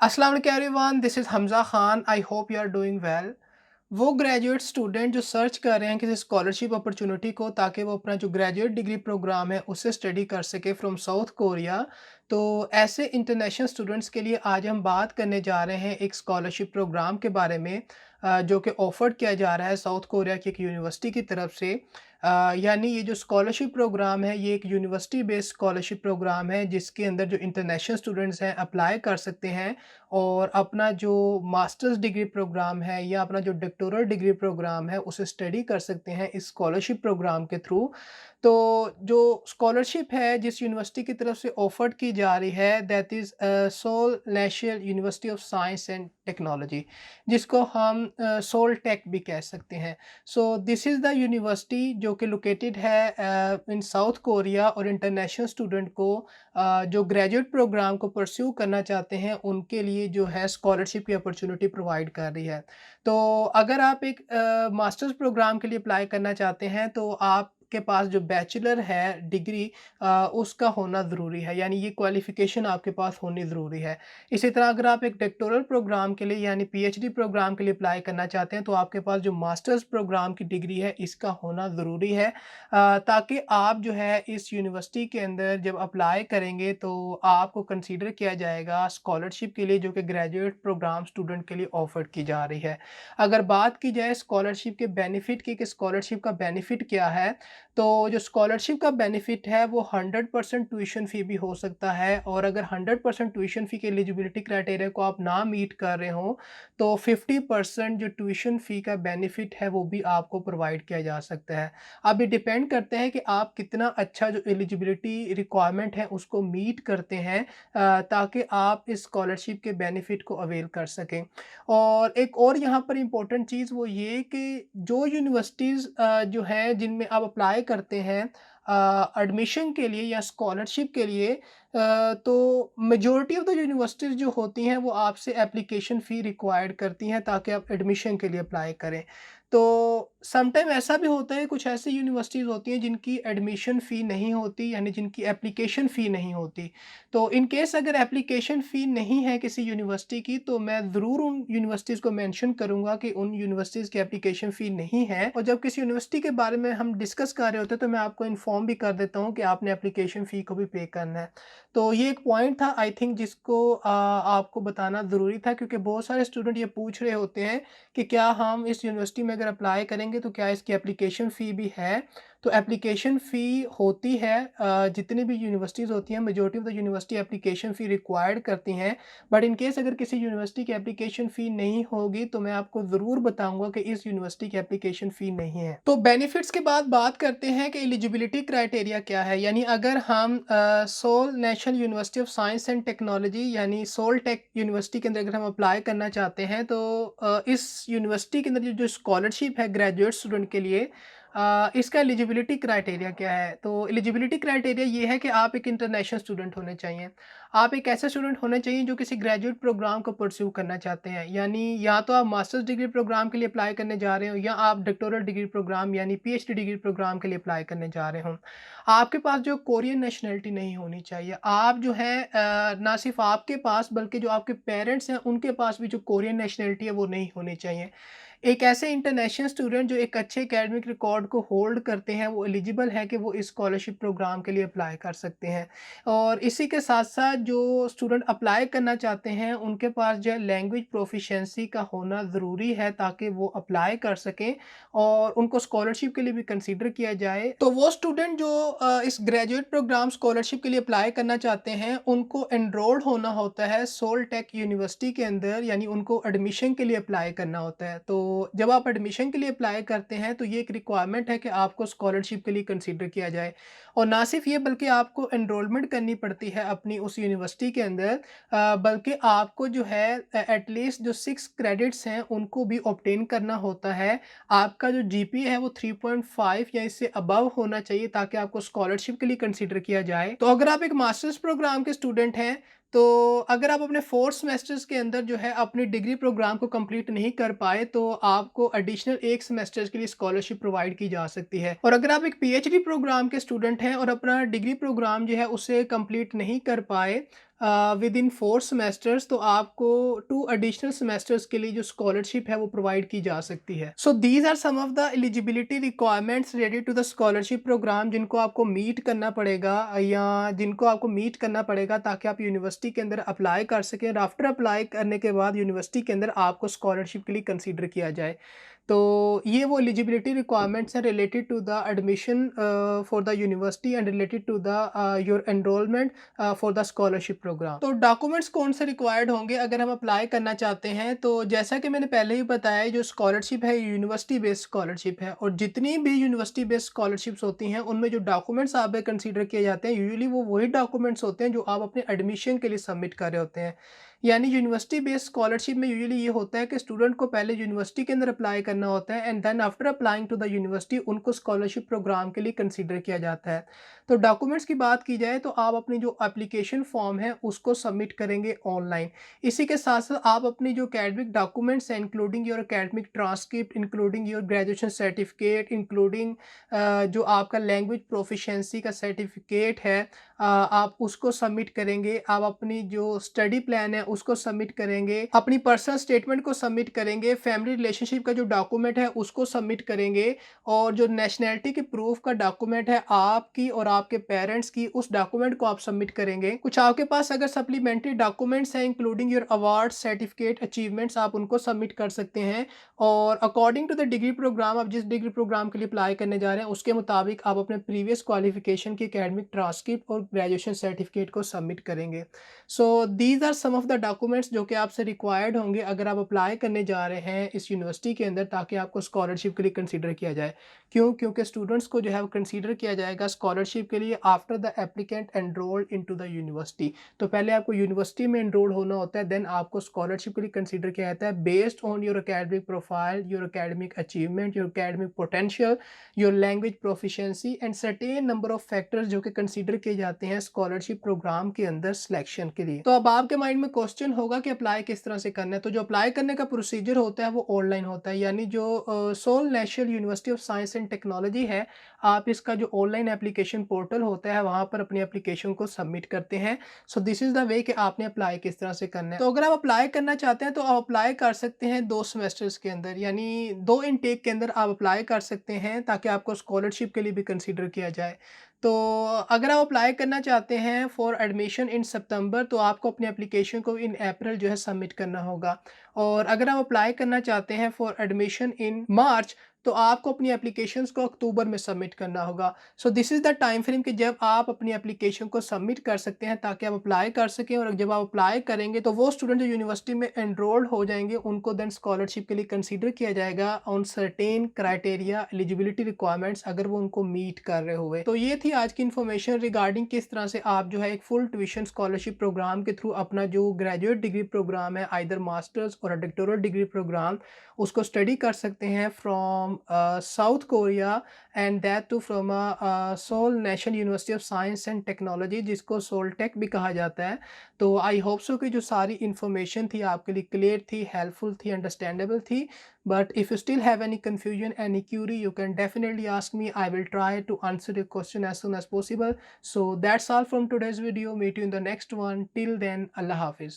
अस्सलाम वालेकुम everyone, this is Hamza Khan. I hope you are doing well. वो ग्रेजुएट स्टूडेंट जो सर्च कर रहे हैं किसी स्कॉलरशिप अपॉर्चुनिटी को ताकि वो अपना जो ग्रेजुएट डिग्री प्रोग्राम है उससे स्टडी कर सके फ्रॉम साउथ कोरिया। तो ऐसे इंटरनेशनल स्टूडेंट्स के लिए आज हम बात करने जा रहे हैं एक स्कॉलरशिप प्रोग्राम के बारे में, जो कि ऑफर्ड किया जा रहा है साउथ कोरिया की एक यूनिवर्सिटी की तरफ से। यानी ये जो स्कॉलरशिप प्रोग्राम है ये एक यूनिवर्सिटी बेस्ड स्कॉलरशिप प्रोग्राम है जिसके अंदर जो इंटरनेशनल स्टूडेंट्स हैं अप्लाई कर सकते हैं और अपना जो मास्टर्स डिग्री प्रोग्राम है या अपना जो डॉक्टोरल डिग्री प्रोग्राम है उसे स्टडी कर सकते हैं इस स्कॉलरशिप प्रोग्राम के थ्रू। तो जो स्कॉलरशिप है जिस यूनिवर्सिटी की तरफ से ऑफर्ड की जा रही है that is Seoul national university of science and technology, जिसको हम सोल टेक भी कह सकते हैं। So this is the university जो कि लोकेटेड है इन साउथ कोरिया, और इंटरनेशनल स्टूडेंट को जो ग्रेजुएट प्रोग्राम को परस्यू करना चाहते हैं उनके लिए जो है स्कॉलरशिप की अपॉर्चुनिटी प्रोवाइड कर रही है। तो अगर आप एक मास्टर्स प्रोग्राम के लिए अप्लाई करना चाहते हैं तो आपके पास जो बैचलर है डिग्री उसका होना ज़रूरी है, यानी ये क्वालिफ़िकेशन आपके पास होनी ज़रूरी है। इसी तरह अगर आप एक डॉक्टोरल प्रोग्राम के लिए यानी पीएचडी प्रोग्राम के लिए अप्लाई करना चाहते हैं तो आपके पास जो मास्टर्स प्रोग्राम की डिग्री है इसका होना ज़रूरी है, ताकि आप जो है इस यूनिवर्सिटी के अंदर जब अप्लाई करेंगे तो आपको कंसीडर किया जाएगा स्कॉलरशिप के लिए जो कि ग्रेजुएट प्रोग्राम स्टूडेंट के लिए ऑफर की जा रही है। अगर बात की जाए स्कॉलरशिप के बेनिफिट की कि स्कॉलरशिप का बेनिफिट क्या है, तो जो स्कॉलरशिप का बेनिफिट है वो 100% ट्यूशन फ़ी भी हो सकता है, और अगर 100% ट्यूशन फ़ी के एलिजिबिलिटी क्राइटेरिया को आप ना मीट कर रहे हो तो 50% जो ट्यूशन फ़ी का बेनिफिट है वो भी आपको प्रोवाइड किया जा सकता है। अब ये डिपेंड करते हैं कि आप कितना अच्छा जो एलिजिबिलिटी रिक्वायरमेंट है उसको मीट करते हैं, ताकि आप इस स्कॉलरशिप के बेनिफिट को अवेल कर सकें। और एक और यहाँ पर इम्पोर्टेंट चीज़ वो ये कि जो यूनिवर्सिटीज़ जो हैं जिनमें आप अप्लाई करते हैं एडमिशन के लिए या स्कॉलरशिप के लिए, तो मेजॉरिटी ऑफ द यूनिवर्सिटीज़ जो होती हैं वो आपसे एप्लीकेशन फ़ी रिक्वायर्ड करती हैं ताकि आप एडमिशन के लिए अप्लाई करें। तो समटाइम ऐसा भी होता है, कुछ ऐसी यूनिवर्सिटीज़ होती हैं जिनकी एडमिशन फ़ी नहीं होती, यानी जिनकी एप्लीकेशन फ़ी नहीं होती। तो इन केस अगर एप्लीकेशन फ़ी नहीं है किसी यूनिवर्सिटी की तो मैं ज़रूर उन यूनिवर्सिटीज़ को मेंशन करूँगा कि उन यूनिवर्सिटीज़ की एप्लीकेशन फ़ी नहीं है, और जब किसी यूनिवर्सिटी के बारे में हम डिस्कस कर रहे होते हैं तो मैं आपको इन्फॉर्म भी कर देता हूँ कि आपने एप्लीकेशन फ़ी को भी पे करना है। तो ये एक पॉइंट था आई थिंक जिसको आपको बताना ज़रूरी था, क्योंकि बहुत सारे स्टूडेंट ये पूछ रहे होते हैं कि क्या हम इस यूनिवर्सिटी में अगर अप्लाई करेंगे तो क्या इसकी एप्लीकेशन फ़ी भी है? तो एप्लीकेशन फ़ी होती है, जितनी भी यूनिवर्सिटीज़ होती हैं majority of the university application fee required करती हैं। बट इन केस अगर किसी यूनिवर्सिटी की एप्लीकेशन फ़ी नहीं होगी तो मैं आपको ज़रूर बताऊँगा कि इस यूनिवर्सिटी की एप्लीकेशन फ़ी नहीं है। तो बेनिफिट्स के बाद बात करते हैं कि एलिजिबिलिटी क्राइटेरिया क्या है? यानी अगर हम Seoul national university of science and Technology यानी सोल टेक यूनिवर्सिटी के अंदर अगर हम अप्लाई करना चाहते हैं तो इस यूनिवर्सिटी के अंदर जो जो स्कॉलरशिप है ग्रेजुएट स्टूडेंट के लिए, इसका एलिजिबिलिटी क्राइटेरिया क्या है? तो एलिजिबिलिटी क्राइटेरिया ये है कि आप एक इंटरनेशनल स्टूडेंट होने चाहिए। आप एक ऐसे स्टूडेंट होने चाहिए जो किसी ग्रेजुएट प्रोग्राम को परस्यू करना चाहते हैं। यानी या तो आप मास्टर्स डिग्री प्रोग्राम के लिए अप्लाई करने जा रहे हो या आप डॉक्टोरल डिग्री प्रोग्राम यानी पीएचडी डिग्री प्रोग्राम के लिए अप्लाई करने जा रहे हो। आपके पास जो कोरियन नेशनैलिटी नहीं होनी चाहिए। आप जो है ना सिर्फ़ आपके पास बल्कि जो आपके पेरेंट्स हैं उनके पास भी जो कोरियन नेशनैलिटी है वो नहीं होनी चाहिए। एक ऐसे इंटरनेशनल स्टूडेंट जो एक अच्छे एकेडमिक रिकॉर्ड को होल्ड करते हैं वो एलिजिबल है कि वो इस स्कॉलरशिप प्रोग्राम के लिए अप्लाई कर सकते हैं। और इसी के साथ-साथ जो स्टूडेंट अप्लाई करना चाहते हैं उनके पास जो है लैंग्वेज प्रोफिशिएंसी का होना ज़रूरी है ताकि वो अप्लाई कर सकें और उनको स्कॉलरशिप के लिए भी कंसीडर किया जाए। तो वो स्टूडेंट जो इस ग्रेजुएट प्रोग्राम स्कॉलरशिप के लिए अप्लाई करना चाहते हैं उनको एनरोल्ड होना होता है सोल टेक यूनिवर्सिटी के अंदर, यानी उनको एडमिशन के लिए अप्लाई करना होता है। तो जब आप एडमिशन के लिए अप्लाई करते हैं तो ये एक रिक्वायरमेंट है कि आपको स्कॉलरशिप के लिए कंसीडर किया जाए, और ना सिर्फ ये बल्कि आपको एनरोलमेंट करनी पड़ती है अपनी उस यूनिवर्सिटी के अंदर, बल्कि आपको जो है एटलीस्ट जो 6 क्रेडिट्स हैं उनको भी ऑब्टेन करना होता है। आपका जो जीपीए है वो 3.5 या इससे अबव होना चाहिए ताकि आपको स्कॉलरशिप के लिए कंसीडर किया जाए। तो अगर आप एक मास्टर्स प्रोग्राम के स्टूडेंट हैं तो अगर आप अपने 4 सेमेस्टर्स के अंदर जो है अपनी डिग्री प्रोग्राम को कंप्लीट नहीं कर पाए तो आपको एडिशनल 1 सेमेस्टर्स के लिए स्कॉलरशिप प्रोवाइड की जा सकती है। और अगर आप एक पीएचडी प्रोग्राम के स्टूडेंट हैं और अपना डिग्री प्रोग्राम जो है उसे कंप्लीट नहीं कर पाए, विद इन 4 सेमेस्टर्स, तो आपको 2 एडिशनल सेमेस्टर्स के लिए जो स्कॉलरशिप है वो प्रोवाइड की जा सकती है। So these are some of the eligibility requirements related to the scholarship programme जिनको आपको मीट करना पड़ेगा या जिनको आपको मीट करना पड़ेगा ताकि आप यूनिवर्सिटी के अंदर अप्लाई कर सकें और आफ्टर अप्लाई करने के बाद यूनिवर्सिटी के अंदर आपको स्कॉलरशिप के लिए कंसीडर किया जाए। तो ये वो एलिजिबिलिटी रिक्वायरमेंट्स हैं related to the admission for the university and related to the your enrolment for the scholarship programme. तो डॉक्यूमेंट्स कौन से रिक्वायर्ड होंगे अगर हम अप्लाई करना चाहते हैं? तो जैसा कि मैंने पहले ही बताया, जो स्कॉलरशिप है यूनिवर्सिटी बेस्ड स्कॉलरशिप है और जितनी भी यूनिवर्सिटी बेस्ड स्कॉलरशिप्स होती हैं उनमें जो डॉक्यूमेंट्स आप कंसीडर किए जाते हैं यूजुअली वो वही डॉक्यूमेंट्स होते हैं जो आप अपने एडमिशन के लिए सबमिट कर रहे होते हैं। यानी यूनिवर्सिटी बेस्ड स्कॉलरशिप में यूजुअली ये होता है कि स्टूडेंट को पहले यूनिवर्सिटी के अंदर अप्लाई करना होता है and then after applying to the university उनको स्कॉलरशिप प्रोग्राम के लिए कंसीडर किया जाता है। तो डॉक्यूमेंट्स की बात की जाए तो आप अपनी जो एप्लीकेशन फॉर्म है उसको सबमिट करेंगे ऑनलाइन। इसी के साथ साथ आप अपनी जो एकेडमिक डॉक्यूमेंट्स हैं including your academic transcript, including your graduation certificate, including जो आपका लैंग्वेज प्रोफिशिएंसी का सर्टिफिकेट है, आप उसको सबमिट करेंगे। आप अपनी जो स्टडी प्लान है उसको सबमिट करेंगे, अपनी पर्सनल स्टेटमेंट को सबमिट करेंगे, फैमिली रिलेशनशिप का जो डॉक्यूमेंट है उसको सबमिट करेंगे और जो नेशनैलिटी के प्रूफ का डॉक्यूमेंट है आपकी और आपके पेरेंट्स की, उस डॉक्यूमेंट को आप सबमिट करेंगे। कुछ आपके पास अगर सप्लीमेंट्री डॉक्यूमेंट्स हैं including your award, certificate, achievements, आप उनको सबमिट कर सकते हैं। और according to the degree programme, आप जिस डिग्री प्रोग्राम के लिए अप्लाई करने जा रहे हैं उसके मुताबिक आप अपने प्रीवियस क्वालिफिकेशन की एकेडमिक ट्रांसक्रिप्ट और ग्रेजुएशन सर्टिफिकेट को सबमिट करेंगे। So these are some of the documents जो कि आपसे रिक्वायर्ड होंगे अगर आप अप्लाई करने जा रहे हैं इस यूनिवर्सिटी के अंदर ताकि आपको स्कॉलरशिप के लिए कंसीडर किया जाए। क्यों? क्योंकि स्टूडेंट्स को जो है वो कंसीडर किया जाएगा स्कॉलरशिप के लिए after the applicant enrolled into the university. तो पहले आपको यूनिवर्सिटी में एनरोल होना होता है, देन आपको स्कॉलरशिप के लिए कंसीडर किया जाता है based on your academic profile, your academic achievement, your academic potential, your language proficiency and certain number of factors जो कि कंसीडर किए जाते हैं स्कॉलरशिप प्रोग्राम के अंदर सिलेक्शन के लिए। तो अब आपके माइंड में क्वेश्चन होगा कि अप्लाई किस तरह से करना है। तो जो अप्लाई करने का प्रोसीजर होता है वो ऑनलाइन होता है, यानी जो Seoul national university of science and technology है, आप इसका जो ऑनलाइन एप्लीकेशन पोर्टल होता है वहाँ पर अपनी एप्लीकेशन को सबमिट करते हैं। So this is the way कि आपने अप्लाई किस तरह से करना है। तो अगर आप अप्लाई करना चाहते हैं तो आप अप्लाई कर सकते हैं 2 सेमेस्टर्स के अंदर, यानी 2 इनटेक के अंदर आप अप्लाई कर सकते हैं ताकि आपको स्कॉलरशिप के लिए भी कंसीडर किया जाए। तो अगर आप अप्लाई करना चाहते हैं फॉर एडमिशन इन सितंबर तो आपको अपनी एप्लीकेशन को इन अप्रैल जो है सबमिट करना होगा। और अगर आप अप्लाई करना चाहते हैं फॉर एडमिशन इन मार्च तो आपको अपनी एप्लीकेशंस को अक्टूबर में सबमिट करना होगा। सो this is the time frame कि जब आप अपनी एप्लीकेशन को सबमिट कर सकते हैं ताकि आप अप्लाई कर सकें, और जब आप अप्लाई करेंगे तो वो स्टूडेंट जो यूनिवर्सिटी में एनरोल्ड हो जाएंगे उनको देन स्कॉलरशिप के लिए कंसीडर किया जाएगा on certain criteria, eligibility requirements अगर वो उनको मीट कर रहे हुए। तो ये थी आज की इन्फॉर्मेशन रिगार्डिंग किस तरह से आप जो है एक फुल ट्यूशन स्कॉलरशिप प्रोग्राम के थ्रू अपना जो ग्रेजुएट डिग्री प्रोग्राम है आइदर मास्टर्स और डॉक्टोरल डिग्री प्रोग्राम उसको स्टडी कर सकते हैं from south Korea and that too from Seoul national university of science and technology जिसको सोलटेक भी कहा जाता है। तो आई होप सो कि जो सारी इन्फॉर्मेशन थी आपके लिए क्लियर थी, हेल्पफुल थी, अंडरस्टैंडेबल थी। But if you still have any confusion, any query, you can definitely ask me. I will try to answer your question as soon as possible. So that's all from today's video. Meet you in the next one. Till then, Allah Hafiz.